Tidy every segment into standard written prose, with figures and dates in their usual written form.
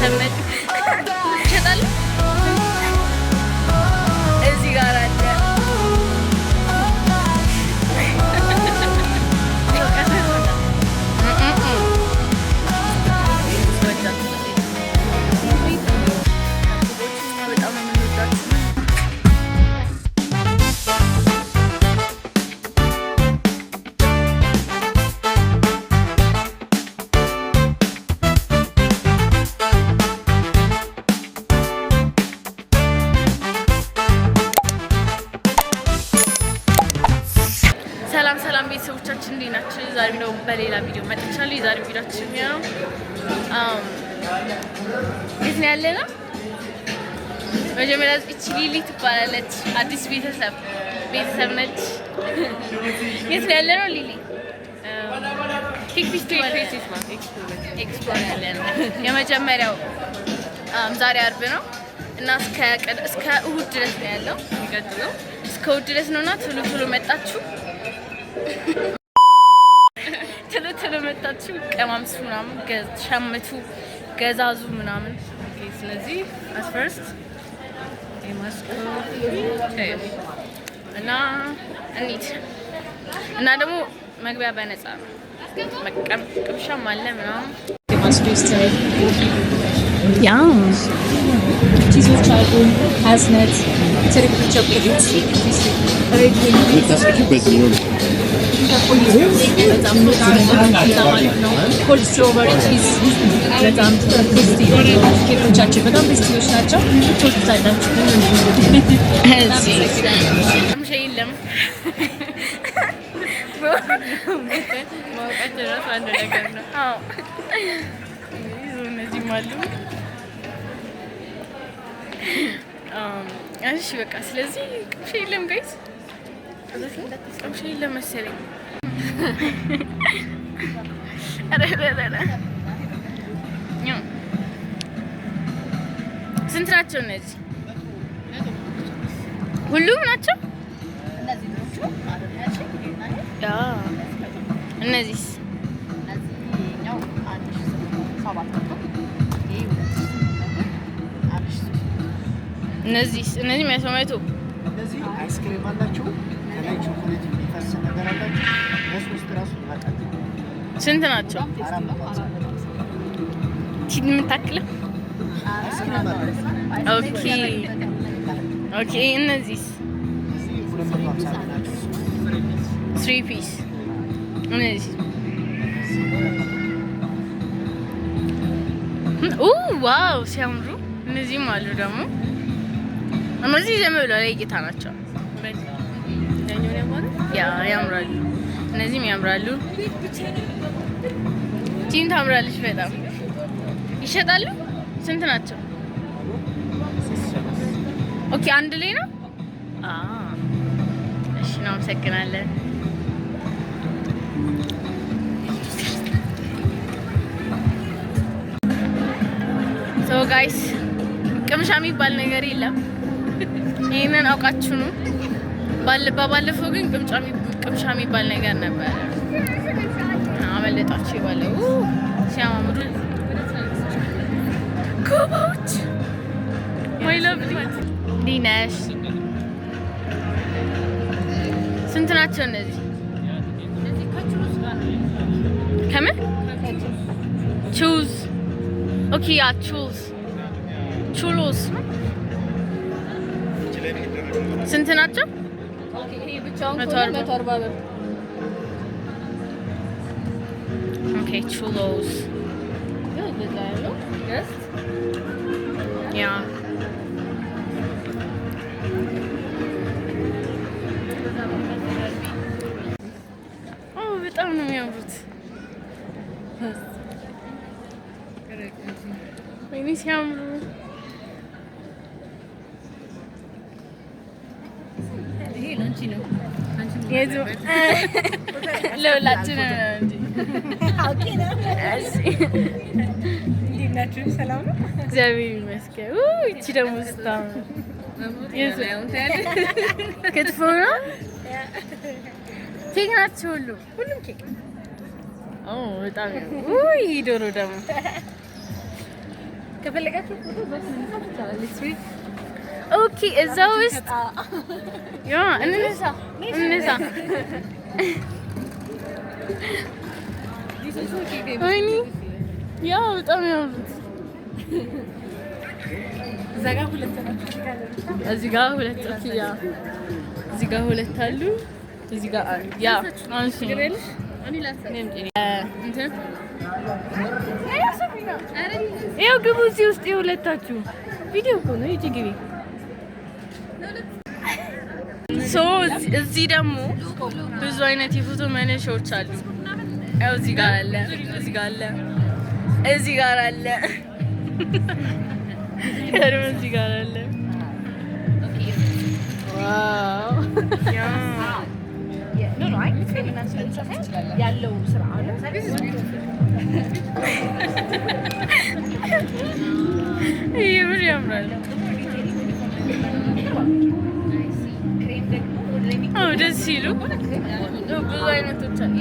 ቤተሰብ ይሸጣል እዚህ ጋር አለ ሰላም ቤተሰቦቻችን እንዴት ናችሁ? ዛሬ ነው በሌላ ቪዲዮ መጥቻለሁ። የዛሬ ቪዲዮአችን ነው የት ነው ያለነው? መጀመሪያ እቺ ሊሊ ትባላለች። አዲስ ቤተሰብ ነች። የት ነው ያለነው ሊሊ? ኬክ ፌስቲቫል ኤክስፕሎር ያለነው የመጀመሪያው ዛሬ አርብ ነው እና እስከ እሁድ ድረስ ነው ያለው። የሚቀጥለው እስከ እሁድ ድረስ ነውና ቶሎ መጣችሁ ቶሎ መጣችሁ ቀማምሱ ምናምን ሸምቱ ገዛዙ ምናምን። ስለዚህ as first እና ደግሞ መግቢያ በነፃ ነው። ቅምሻም አለ ምናምን ያ ቺዞች አሉ ሀዝነት ትሪፕ ቾኮሌት በጣም ኮልድ ስትሮበሪ ቺዝ በጣም ኬኮቻችን በጣም ቴስቲዎች ናቸው። ትወዱታላችሁ። የለም ማውቃት እራሱ አንድ ነገር ነው። እነዚህም አሉ። እሺ በቃ ስለዚህ ቅምሻ የለም ጋይዝ፣ ቅምሻ የለም መሰለኝ። ስንት ናቸው እነዚህ? ሁሉም ናቸው? እነዚህስ? እነዚህ 100 እነዚህ አይስክሪም አላቸው። ከላይ ቾኮሌት የሚፈስ ነገር አላቸው። ለሶስት ራሱ ማጣት ስንት ናቸው? ቲን የምታክለው? ኦኬ እነዚህስ? 3 ፒስ። እነዚህ ዋው ሲያምሩ። እነዚህም አሉ ደግሞ እነዚህ ዘመን ብለው ለይታ ናቸው። ያምራሉ። እነዚህም ያምራሉ። ቲም ታምራለች በጣም። ይሸጣሉ? ስንት ናቸው? ኦኬ አንድ ላይ ነው። እሺ እናመሰግናለን። ሶ ጋይስ ቅምሻ የሚባል ነገር የለም። ይሄንን አውቃችሁ ነው። ባለፈው ግን ቅምሻ የሚባል ነገር ነበር። አመለጣችሁ ይባላል። ሲያማምሩ ኮቦች ማይ ላቭሊ ዲናሽ። ስንት ናቸው እነዚህ? ከምን ቹዝ? ኦኬ ያ ቹዝ ቹሎስ ስንት ናቸው? ይሄ ብቻውን 140 ብር። ኦኬ ቹሎስ ያ በጣም ነው የሚያምሩት። ወይኔ ሲያምሩ። ለሁላችን እግዚአብሔር ይመስገን። ይቺ ደግሞ ስታምር ክትፎ ነው። ኬክ ናቸው ሁሉም ኬክ። በጣም ዶሮ ደግሞ ከፈለጋችሁ ፎቶ በስንት ይቻላል። ኦኬ እዛ ውስጥ ያ እንነሳ ወይኔ ያ በጣም ያምሩት። እዚህ ጋር ሁለት አሉ። እዚህ ጋር ያ አንቺ ያው ግቡ እዚህ ውስጥ የሁለታችሁ ቪዲዮ እኮ ነው። ይቺ ግቢ እዚህ ደግሞ ብዙ አይነት የፎቶ መነሻዎች አሉ። ያው እዚህ ጋር አለ፣ እዚህ ጋር አለ፣ እዚህ ጋር አለ፣ እዚህ ጋር አለ። ዋው ያለው ስራ አለ። ይሄ ምን ያምራል! ደስ ሲሉ ብዙ አይነቶች አሉ።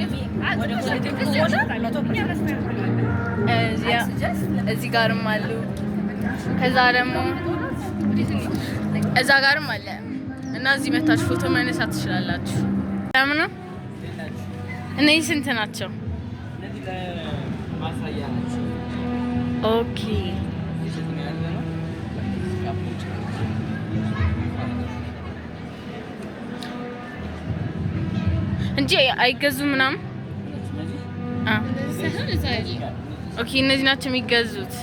እዚህ ጋርም አሉ። ከዛ ደግሞ እዛ ጋርም አለ እና እዚህ መታችሁ ፎቶ መነሳት ትችላላችሁ። ለምን ነው እነዚህ ስንት ናቸው? ኦኬ እንጂ አይገዙም ምናምን። ኦኬ እነዚህ ናቸው የሚገዙት።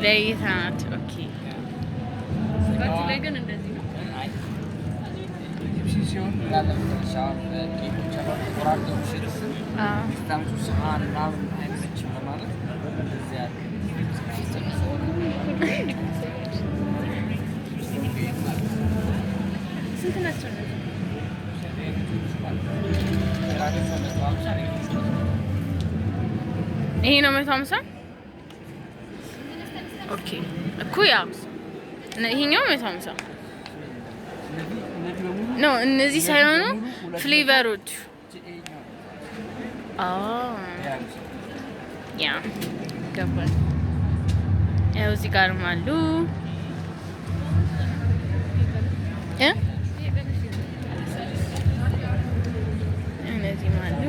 ለእይታ ናቸው። ኦኬ ስንት ናቸው? ይሄ ነው 150። ኦኬ እኮ ያው ይሄኛው 150 ነው። እነዚህ ሳይሆኑ ፍሌቨሮች ያ ገባል። ያው እዚህ ጋርም አሉ እነዚህም አሉ።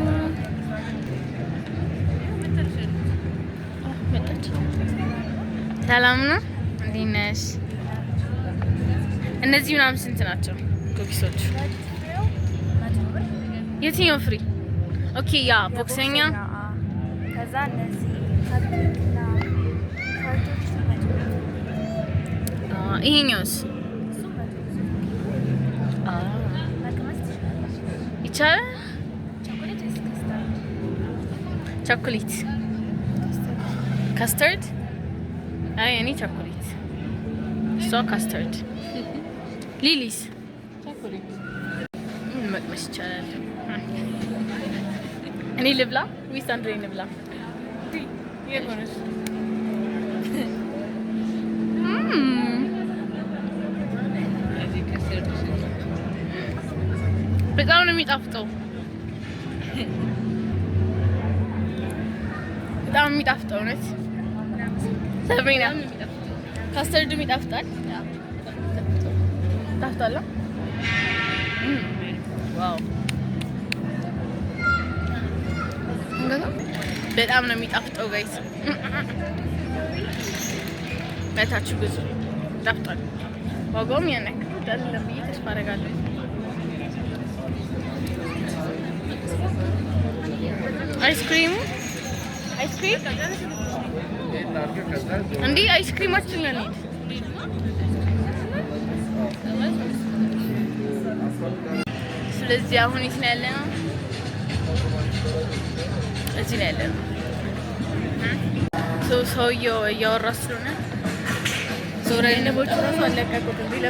ሰላም ነው፣ እንዴት ነሽ? እነዚህ ምናምን ስንት ናቸው ኩኪሶቹ? የትኛው ፍሪ? ኦኬ ያ ቦክሰኛ። ከዛ እነዚህ ካርቶችና ይሄኛውስ ይቻላል? ቾኮሌት ካስተርድ? አይ እኔ ቾኮሌት፣ እሷ ካስተርድ። ሊሊስ ቾኮሌት መቅመስ ይቻላል። እኔ ልብላ ወይስ አንድ ላይ እንብላ? በጣም ነው የሚጣፍጠው። በጣም የሚጣፍጠው ነው። ሰብሪና ካስተርድም ይጣፍጣል። ታፍጣላ። ዋው በጣም ነው የሚጣፍጠው ጋይስ። በታችሁ ብዙ ይጣፍጣል። ዋጋውም ያን ያክል አይደለም ብዬ ተስፋ አደርጋለሁ። አይስክሪም እንዴ አይስክሪማችን ነው። ስለዚህ አሁን የት ነው ያለነው? እዚህ ነው ያለነው። ሰውዬው እያወራ ስለሆነ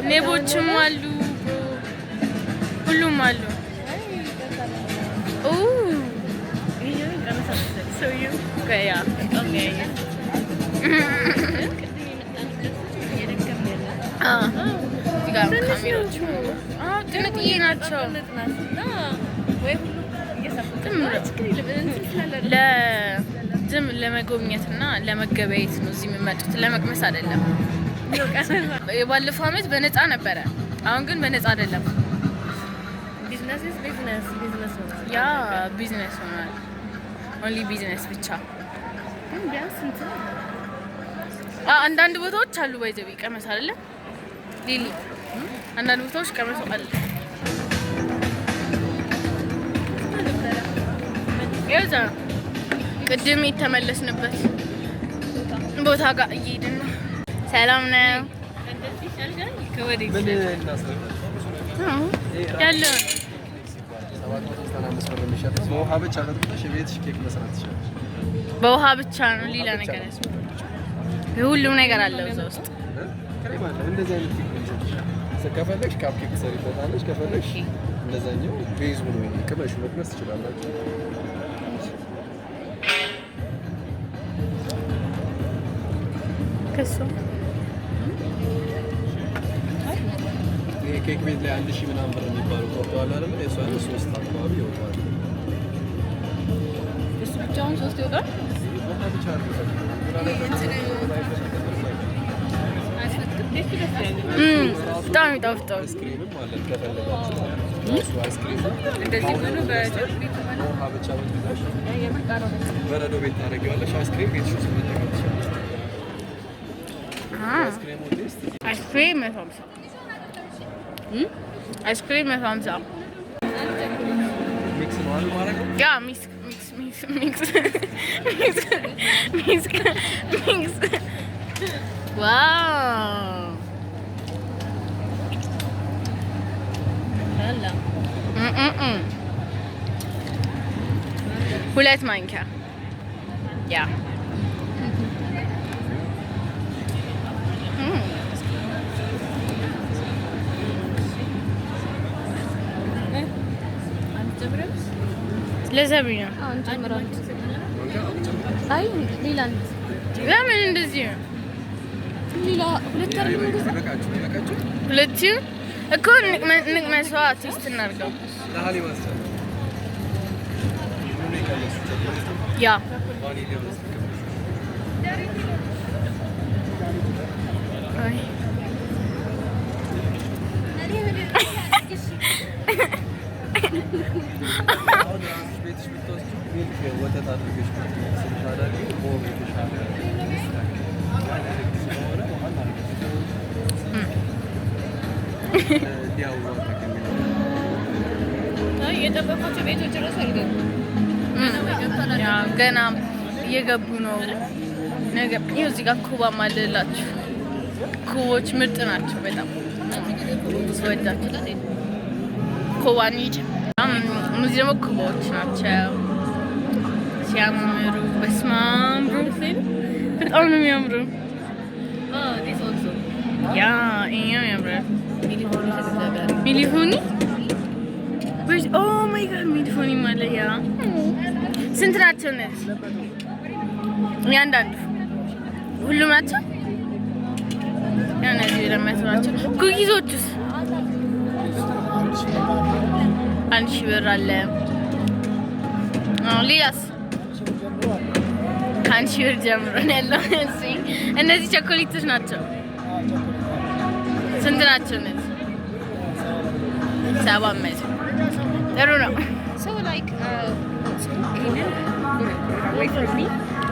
ሌቦችም አሉ፣ ሁሉም አሉ። ጥንጥዬ ናቸው። ዝም ለመጎብኘትና ለመገበያየት ነው እዚህ የሚመጡት፣ ለመቅመስ አይደለም። የባለፈው አመት በነፃ ነበረ፣ አሁን ግን በነፃ አይደለም። ቢዝነስ ያ ቢዝነስ ሆኗል። ኦንሊ ቢዝነስ ብቻ። አንዳንድ ቦታዎች አሉ ባይዘው ቀመስ አይደለ ሊሊ፣ አንዳንድ ቦታዎች ቀመስ አለ። ያዛ ቅድም የተመለስንበት ቦታ ጋር እየሄድን ነው። ሰላም ነው ያለው። በውሃ ብቻ ነው፣ ሌላ ነገር ሁሉም ነገር አለው እዛ ውስጥ። ከፈለግሽ ካፕኬክ ትሰሪበታለሽ፣ ከፈለግሽ እንደዛኛው ቤዝ ሆኖ ቅመሹ መቅመስ ትችላላችሁ። ከሱ ይሄ ኬክ ቤት ላይ 1000 ምናምን ብር የሚባለው ቆርጠዋል አይደል? እሱ አይደል 3 አካባቢ ይወጣል። እሱ ብቻውን 3 ይወጣል። በጣም ይጣፍጣል። አይስክሪምም ማለት ከፈለጋችሁ እሱ አይስክሪም እንደዚህ ብሎ ውሃ ብቻ በትንሽ በረዶ ቤት ታደርጊዋለሽ። አይስክሪም ቤትሽ ውስጥ መጠቀም ትችላለሽ። አይስክሪም 150 አይስክሪም 150 ሚክስ ነው አይደል ማለት ነው? ያ ሚክስ ዋው ሁለት ማንኪያ ያ ለዘብኛ አይ ሌላ ለምን እንደዚህ ነው? ሌላ ሁለት ሁለት እኮ ንቅመሷ ቴስት እናድርገው። ያ ወተት አድርገሽ የጠበቃቸው ቤቶች ድረስ ገና እየገቡ ነው። ነገር እዚህ ጋር ኮባም አለላችሁ። ኮቦች ምርጥ ናቸው በጣም ስወዳቸው። ኮባን ይጭ እነዚህ ደግሞ ኮቦች ናቸው ሲያምሩ። በስመ አብ በጣም ነው የሚያምሩ። ያ ይሄው ያምራል። ሚሊፎኒ ኦ ማይ ጋድ ሚሊፎኒ ማለት ያ ስንት ናቸው እነዚህ? እያንዳንዱ ሁሉም ናቸው። እነዚህ ለማለት ናቸው። ኩኪዞቹስ 1000 ብር አለ። ሌላስ ከ1000 ብር ጀምሮ ነው ያለው። እነዚህ ቸኮሌቶች ናቸው። ስንት ናቸው እነዚህ? 700 ጥሩ ነው። So like wait for me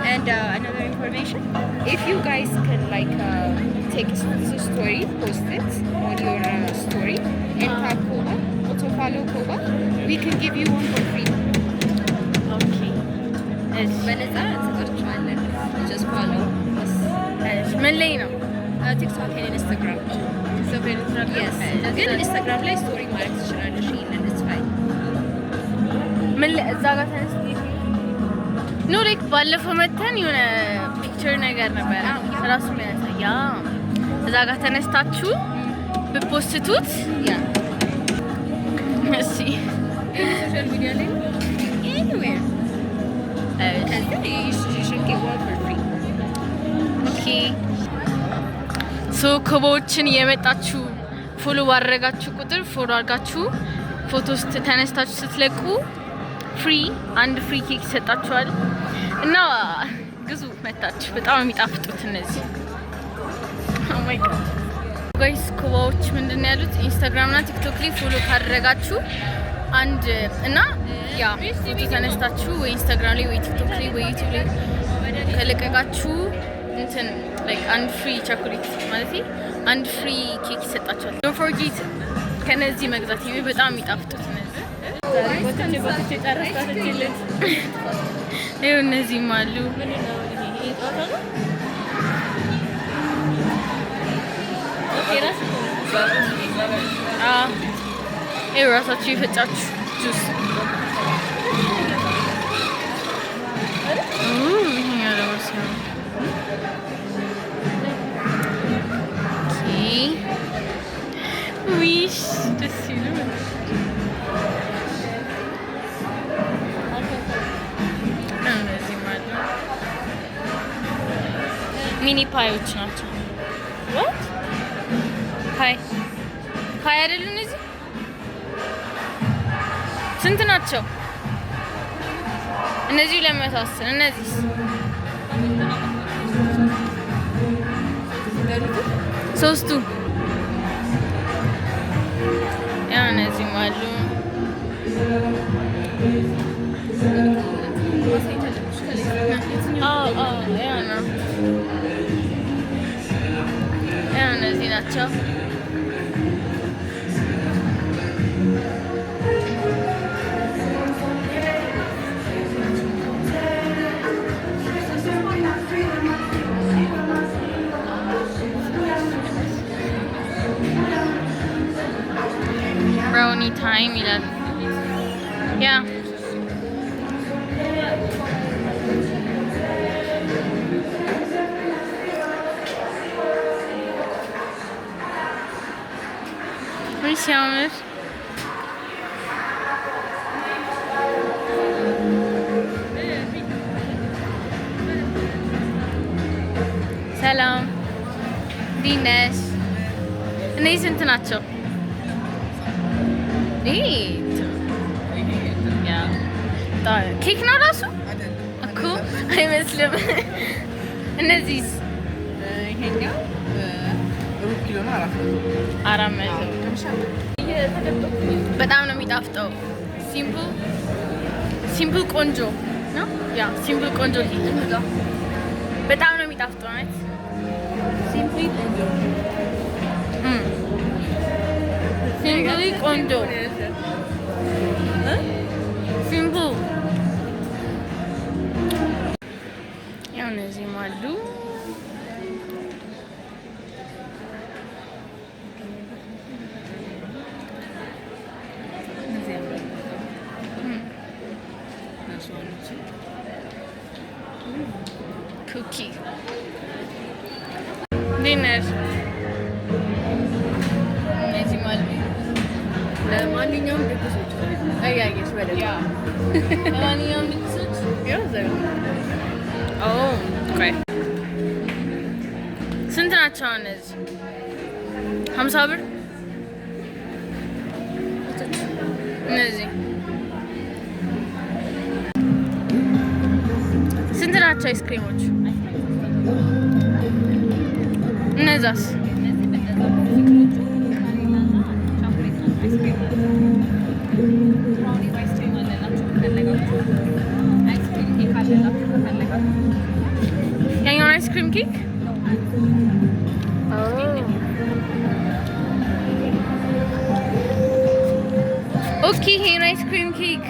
and another information, if you guys can like take a story, post it on your story and tag Koba, also follow Koba, we can give you one for free. Okay. በነፃ እንሰጣችኋለን። just follow us. ምን ላይ ነው? TikTok and Instagram. Yes. ግን ኢንስታግራም ላይ ስቶሪ ማድረግ ትችላለሽ። ይሄንን it's fine. ምን እዛ ጋር ተነስቶ ኖ ላይክ ባለፈው መተን የሆነ ፒክቸር ነገር ነበር ራሱ የሚያሳያ እዛ ጋር ተነስታችሁ ብፖስቱት ያ እሺ ሶሻል ሚዲያ ላይ anywhere. And then you should get one for free. ኦኬ ሶ ኮቦችን የመጣችሁ ፎሎ ባደረጋችሁ ቁጥር ፎሎ አድርጋችሁ ፎቶ ተነስታችሁ ስትለቁ ፍሪ አንድ ፍሪ ኬክ ይሰጣችኋል። እና ግዙ መታችሁ። በጣም የሚጣፍጡት እነዚህ። ኦ ማይ ጋድ ጋይስ ኩባዎች ምንድነው ያሉት ኢንስታግራም እና ቲክቶክ ላይ ፎሎ ካደረጋችሁ አንድ እና ያ ፎቶ ተነስታችሁ ወይ ኢንስታግራም ላይ ወይ ቲክቶክ ላይ ወይ ዩቲዩብ ላይ ከለቀቃችሁ እንትን ላይክ አንድ ፍሪ ቸኮሌት ማለት አንድ ፍሪ ኬክ ይሰጣችኋል። ዶንት ፎርጌት ከነዚህ መግዛት ይሄ በጣም የሚጣፍጡት እነዚህ ይኸው እነዚህም አሉ። ይኸው ራሳችሁ የፈጫችሁ ጁስ ዊሽ ደስ ይሉ እነዚህም አሉ። ሚኒ ፓዮች ናቸው። ፓይ አይደሉ እነዚህ? ስንት ናቸው እነዚህ? 210 እነዚህ ሶስቱ ያው እነዚህም አሉ። ያው እነዚህ ናቸው። Brownie time ይላል። ያ ወይ ሲያምር ሰላም ዲነሽ እነዚህ ስንት ናቸው? ኬክ ነው ራሱ እኮ አይመስልም። እነዚህስ ይሄኛው ሩብ ኪሎ ነው 400 በጣም ነው የሚጣፍጠው። ሲምፕል ቆንጆ ነው። ያ ሲምፕል ቆንጆ ኬክ በጣም ነው የሚጣፍጠው ማለት ሲምፕል ቆንጆ ሲምፕል ያው እነዚህም አሉ። ኩኪ ዲነር እነዚህም አሉ። ለማንኛውም ድግሶች አያየሽ በደንብ ለማንኛውም ድግሶች ስንት ናቸው እነዚህ? 50 ብር እነዚህ ስንት ናቸው? አይስክሪሞች እነዛስ? ያኛውን አይስክሪም ኬክ ኦኬ፣ ይሄን አይስክሪም ኬክ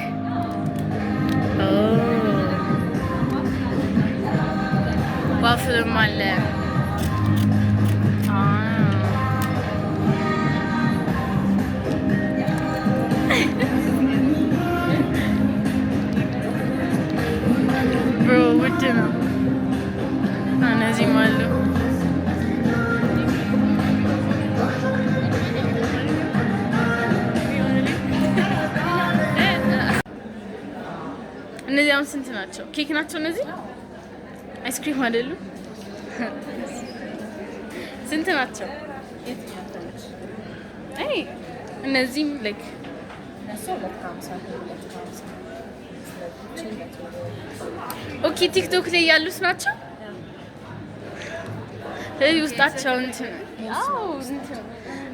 ዋፍልም አለ። ብሮ ውድ ነው። እነዚህም አሉ። እነዚህ አሁን ስንት ናቸው? ኬክ ናቸው እነዚህ? አይስክሪም አይደሉም? ስንት ናቸው? አይ እነዚህም ላይክ ኦኬ ቲክቶክ ላይ ያሉት ናቸው። ስለዚህ ውስጣቸው እንትን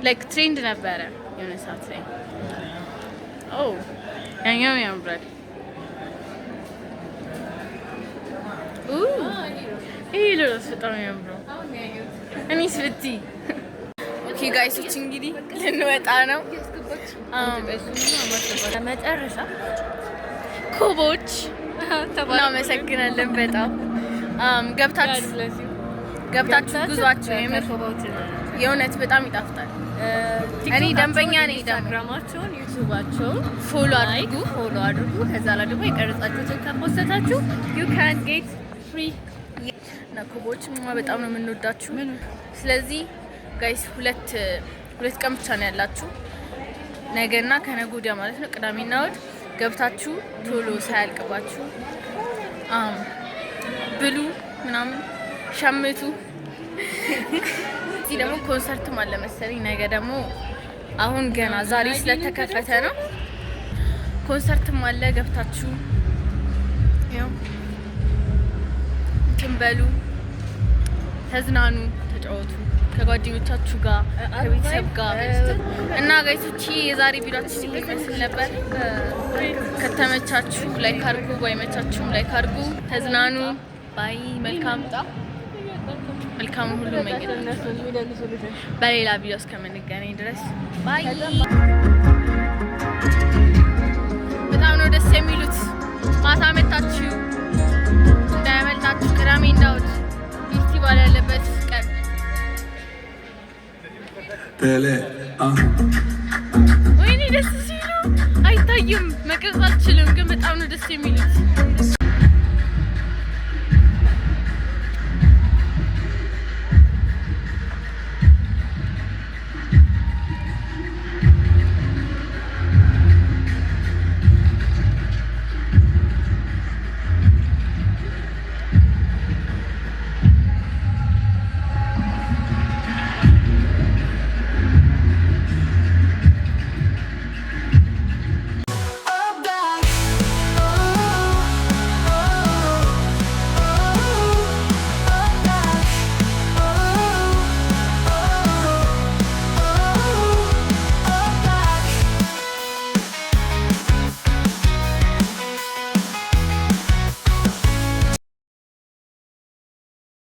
ላይክ ትሬንድ ነበረ የሆነ ሰዓት ላይ። ኦ ያኛው ያምራል። ይሄ ልብስ በጣም ያምራል። እኔስ ብትይ። ኦኬ ጋይሶች እንግዲህ ልንወጣ ነው። መጨረሻ ኮቦች እናመሰግናለን በጣም ገብታችሁ ጉዟቸው የእውነት በጣም ይጣፍጣል። እኔ ደንበኛ ነኝ። ኢንስታግራማቸውን፣ ዩቲዩባቸውን ፎሎ አድርጉ። ከዛ ላይ ደግሞ የቀረጻችሁትን ከፖስተታችሁ you can get free እና ኮቦች በጣም ነው የምንወዳችሁ። ስለዚህ ጋይስ ሁለት ቀን ብቻ ነው ያላችሁ፣ ነገና ከነገ ወዲያ ማለት ነው፣ ቅዳሜና እሑድ ገብታችሁ ቶሎ ሳያልቅባችሁ ብሉ ምናምን ሸምቱ። እዚህ ደግሞ ኮንሰርትም አለ መሰለኝ ነገ ደግሞ፣ አሁን ገና ዛሬ ስለተከፈተ ነው። ኮንሰርትም አለ፣ ገብታችሁ ያው እንትን በሉ፣ ተዝናኑ፣ ተጫወቱ ከጓደኞቻችሁ ጋር ከቤተሰብ ጋር እና ጋይሶች የዛሬ ቪዲዮአችን ይመስል ነበር። ከተመቻችሁ ላይክ አድርጉ፣ ባይመቻችሁም ላይክ አድርጉ። ተዝናኑ። ባይ። መልካም ሁሉ መኝታችሁ። በሌላ ቪዲዮ እስከምንገናኝ ድረስ ባይ። በጣም ነው ደስ የሚሉት። ማታ መታችሁ እንዳያመልጣችሁ። ቅዳሜና እሑድ ፌስቲቫል ያለበት ቀን ወይኔ ደስ ሲሉ አይታይም፣ መቅረጽ አልችልም፣ ግን በጣም ነው ደስ የሚሉት።